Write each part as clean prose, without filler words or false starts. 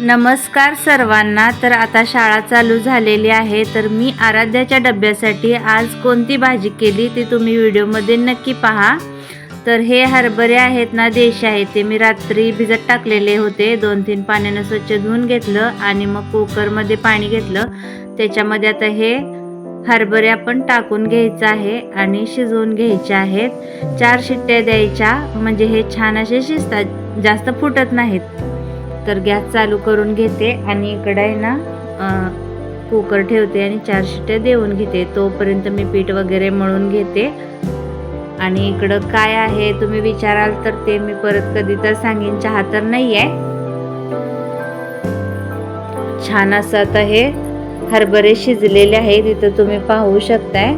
नमस्कार सर्वांना। तर आता शाळा चालू झालेली आहे, तर मी आराध्याच्या डब्यासाठी आज कोणती भाजी केली ते तुम्ही व्हिडिओमध्ये नक्की पहा। तर हे हरभरे आहेत ना, देशी आहेत, ते मी रात्री भिजत टाकलेले होते। 2-3 पाण्याने स्वच्छ धुवून घेतलं आणि मग कुकरमध्ये पाणी घेतलं। त्याच्यामध्ये आता हे हरभरे आपण टाकून घ्यायचं आहे आणि शिजवून घ्यायचे आहेत। 4 शिट्ट्या द्यायच्या, म्हणजे हे छान असे शिजतात, जास्त फुटत नाहीत। तर गॅस चालू करून घेते आणि इकडे आहे ना कुकर ठेवते आणि 4 शिट्ट्या देऊन घेते। तोपर्यंत मी पीठ वगैरे मळून घेते। आणि इकडं काय आहे तुम्ही विचाराल तर ते मी परत कधी तर सांगेन, चहा तर नाही आहे। छान असं आता हे हरभरे शिजलेले आहेत, इथं तुम्ही पाहू शकताय,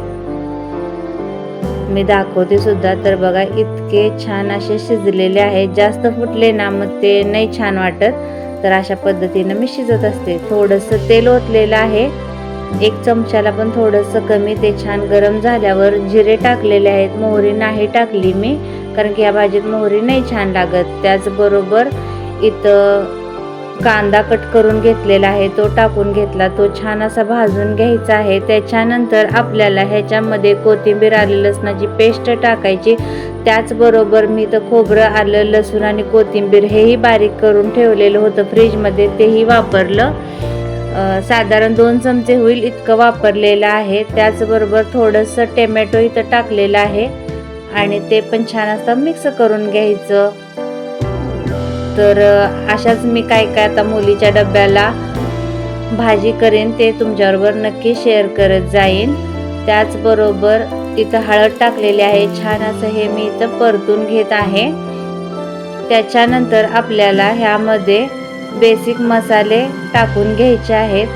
मी दाखवते सुद्धा। तर बघा इतके छान असे शिजलेले आहेत, जास्त फुटले ना मग ते नाही छान वाटत। तर अशा पद्धतीने मी शिजत असते। थोडंसं तेल ओतलेलं आहे, 1 चमचाला पण थोडंसं कमी। ते छान गरम झाल्यावर जिरे टाकलेले आहेत, मोहरी नाही टाकली मी, कारण की या भाजीत मोहरी नाही छान लागत। त्याचबरोबर इथं कांदा कट करून घेतलेला आहे, तो टाकून घेतला, तो छान असा भाजून घ्यायचा आहे। त्याच्यानंतर आपल्याला ह्याच्यामध्ये कोथिंबीर, आलं लसणाची पेस्ट टाकायची। त्याचबरोबर मी तर खोबरं, आलं लसूण आणि कोथिंबीर हेही बारीक करून ठेवलेलं होतं फ्रीजमध्ये, तेही वापरलं। साधारण 2 चमचे होईल इतकं वापरलेलं आहे। त्याचबरोबर थोडंसं टोमॅटो इथं टाकलेलं आहे आणि ते पण छान असं मिक्स करून घ्यायचं। तर अशाच मी काय आता मुलीच्या डब्याला भाजी करेन, ते तुमच्याबरोबर नक्की शेअर करत जाईन। त्याचबरोबर इथं हळद टाकलेली आहे, छान असं हे मी इथं परतून घेत आहे। त्याच्यानंतर आपल्याला ह्यामध्ये बेसिक मसाले टाकून घ्यायचे आहेत।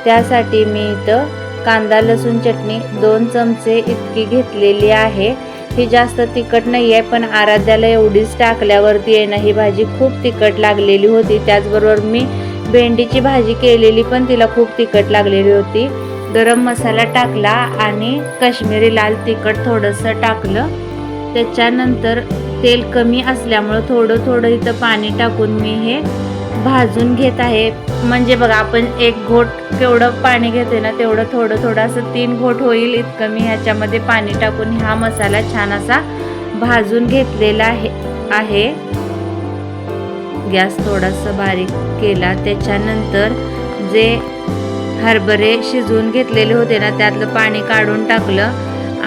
त्यासाठी मी इथं कांदा लसूण चटणी 2 चमचे इतकी घेतलेली आहे। ही जास्त तिखट नाही आहे, पण आराध्याला एवढीच टाकल्यावरती आहे ना ही भाजी खूप तिखट लागलेली होती। त्याचबरोबर मी भेंडीची भाजी केलेली, पण तिला खूप तिखट लागलेली होती। गरम मसाला टाकला आणि काश्मीरी लाल तिखट थोडंसं टाकलं। त्याच्यानंतर तेल कमी असल्यामुळं थोडं इथं पाणी टाकून मी हे भाजून घेत आहे। म्हणजे बघा आपण 1 घोट केवढं पाणी घेते ना, तेवढं थोडं असं 3 घोट होईल इतकं मी ह्याच्यामध्ये पाणी टाकून हा मसाला छान असा भाजून घेतलेला आहे। गॅस थोडासा बारीक केला। त्याच्यानंतर जे हरभरे शिजवून घेतलेले होते ना, त्यातलं पाणी काढून टाकलं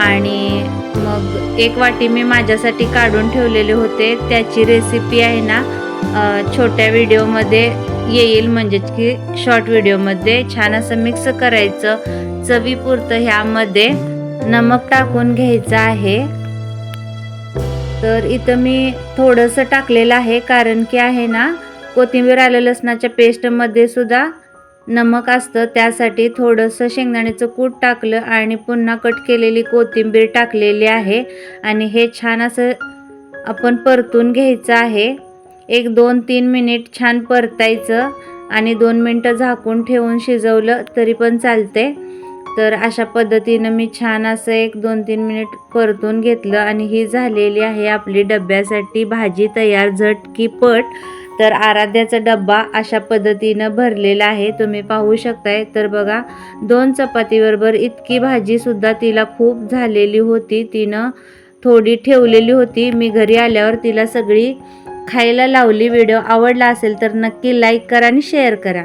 आणि मग 1 वाटी मी माझ्यासाठी काढून ठेवलेले होते। त्याची रेसिपी आहे ना छोट्या व्हिडिओमध्ये येईल, म्हणजे की शॉर्ट व्हिडिओमध्ये। छान असं मिक्स करायचं, चवीपुरतं ह्यामध्ये नमक टाकून घ्यायचं आहे। तर इथं मी थोडंसं टाकलेलं आहे, कारण की आहे ना कोथिंबीर, आलं लसणाच्या पेस्टमध्ये सुद्धा नमक असतं, त्यासाठी थोडंसं शेंगदाण्याचं कूट टाकलं आणि पुन्हा कट केलेली कोथिंबीर टाकलेली आहे। आणि हे छान असं आपण परतून घ्यायचं आहे। 1-2-3 मिनिट छान परतायचं आणि 2 मिनिटं झाकून ठेवून शिजवलं तरी पण चालते। तर अशा पद्धतीनं मी छान असं 1-2-3 मिनिट परतून घेतलं आणि ही झालेली आहे आपली डब्यासाठी भाजी तयार, झटकीपट। तर आराध्याचा डब्बा अशा पद्धतीनं भरलेला आहे, तुम्ही पाहू शकताय। तर बघा 2 चपातीबरोबर इतकी भाजी सुद्धा तिला खूप झालेली होती, तिनं थोडी ठेवलेली होती। मी घरी आल्यावर तिला सगळी खायला लावली। व्हिडिओ आवडला असेल तर नक्की लाईक करा आणि शेअर करा।